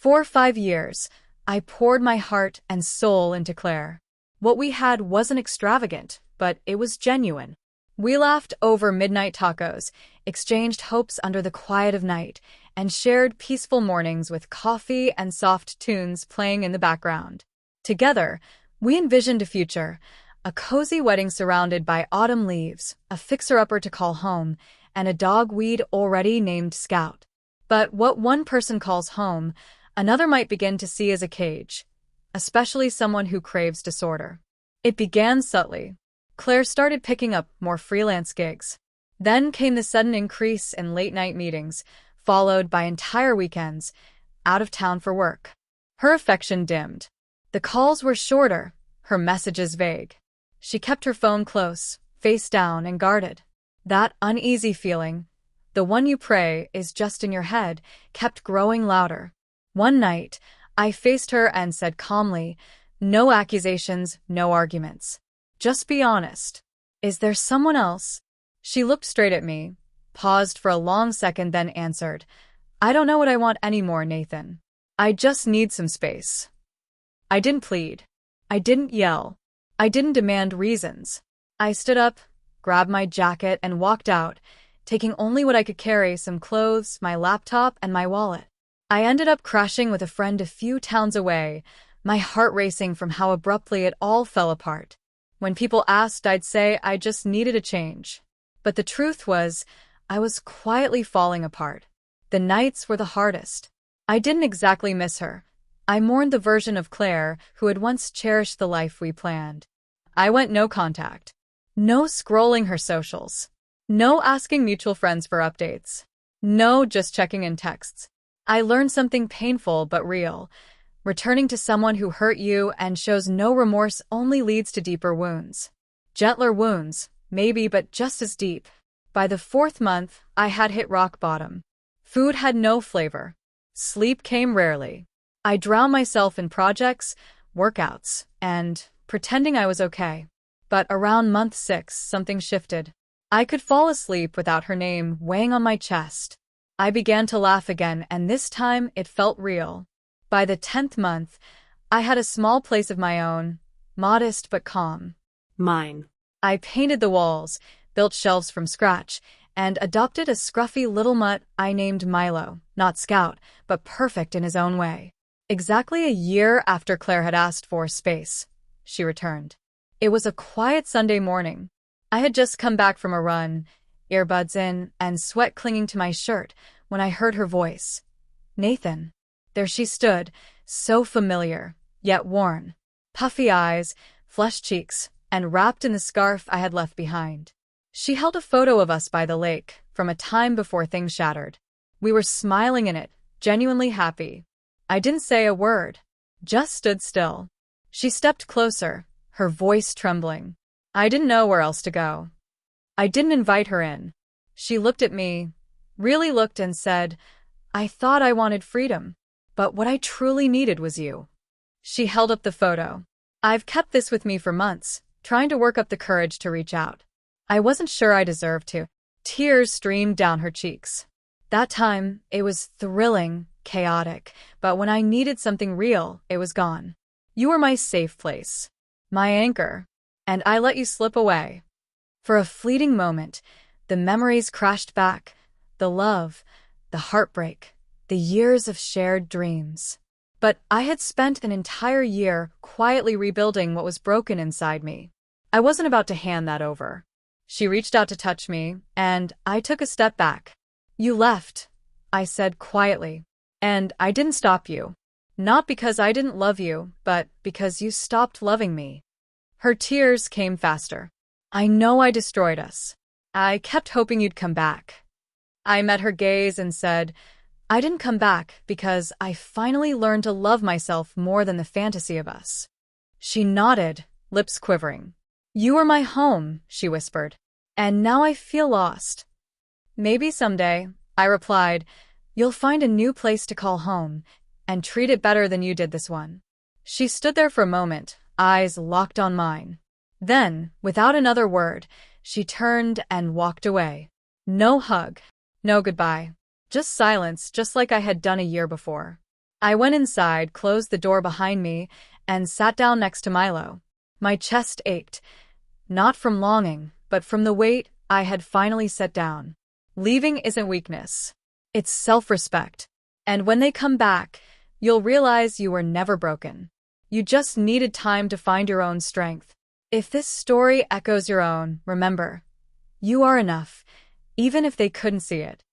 For 5 years, I poured my heart and soul into Claire. What we had wasn't extravagant, but it was genuine. We laughed over midnight tacos, exchanged hopes under the quiet of night, and shared peaceful mornings with coffee and soft tunes playing in the background. Together, we envisioned a future, a cozy wedding surrounded by autumn leaves, a fixer-upper to call home, and a dog we'd already named Scout. But what one person calls home, another might begin to see as a cage, especially someone who craves disorder. It began subtly. Claire started picking up more freelance gigs. Then came the sudden increase in late-night meetings, followed by entire weekends, out of town for work. Her affection dimmed. The calls were shorter, her messages vague. She kept her phone close, face down and guarded. That uneasy feeling, the one you pray is just in your head, kept growing louder. One night, I faced her and said calmly, "No accusations, no arguments. Just be honest. Is there someone else?" She looked straight at me, paused for a long second, then answered, "I don't know what I want anymore, Nathan. I just need some space." I didn't plead. I didn't yell. I didn't demand reasons. I stood up, grabbed my jacket, and walked out, taking only what I could carry: some clothes, my laptop, and my wallet. I ended up crashing with a friend a few towns away, my heart racing from how abruptly it all fell apart. When people asked, I'd say I just needed a change. But the truth was, I was quietly falling apart. The nights were the hardest. I didn't exactly miss her. I mourned the version of Claire who had once cherished the life we planned. I went no contact. No scrolling her socials. No asking mutual friends for updates. No just checking in texts. I learned something painful but real. Returning to someone who hurt you and shows no remorse only leads to deeper wounds. Gentler wounds, maybe, but just as deep. By the 4th month, I had hit rock bottom. Food had no flavor. Sleep came rarely. I drowned myself in projects, workouts, and pretending I was okay. But around month 6, something shifted. I could fall asleep without her name weighing on my chest. I began to laugh again, and this time it felt real. By the 10th month, I had a small place of my own, modest but calm. Mine. I painted the walls, built shelves from scratch, and adopted a scruffy little mutt I named Milo, not Scout, but perfect in his own way. Exactly a year after Claire had asked for space, she returned. It was a quiet Sunday morning. I had just come back from a run, earbuds in, and sweat clinging to my shirt, when I heard her voice. "Nathan." There she stood, so familiar, yet worn. Puffy eyes, flushed cheeks, and wrapped in the scarf I had left behind. She held a photo of us by the lake, from a time before things shattered. We were smiling in it, genuinely happy. I didn't say a word, just stood still. She stepped closer, her voice trembling. I didn't know where else to go. I didn't invite her in. She looked at me, really looked, and said, "I thought I wanted freedom. But what I truly needed was you." She held up the photo. "I've kept this with me for months, trying to work up the courage to reach out. I wasn't sure I deserved to." Tears streamed down her cheeks. That time, it was thrilling, chaotic, but when I needed something real, it was gone. You were my safe place, my anchor, and I let you slip away. For a fleeting moment, the memories crashed back, the love, the heartbreak, the years of shared dreams. But I had spent an entire year quietly rebuilding what was broken inside me. I wasn't about to hand that over. She reached out to touch me, and I took a step back. "You left," I said quietly. "And I didn't stop you. Not because I didn't love you, but because you stopped loving me." Her tears came faster. "I know I destroyed us. I kept hoping you'd come back." I met her gaze and said, "I didn't come back because I finally learned to love myself more than the fantasy of us." She nodded, lips quivering. "You were my home," she whispered, "and now I feel lost." "Maybe someday," I replied, "you'll find a new place to call home, and treat it better than you did this one." She stood there for a moment, eyes locked on mine. Then, without another word, she turned and walked away. No hug, no goodbye. Just silence, just like I had done a year before. I went inside, closed the door behind me, and sat down next to Milo. My chest ached, not from longing, but from the weight I had finally set down. Leaving isn't weakness. It's self-respect. And when they come back, you'll realize you were never broken. You just needed time to find your own strength. If this story echoes your own, remember, you are enough, even if they couldn't see it.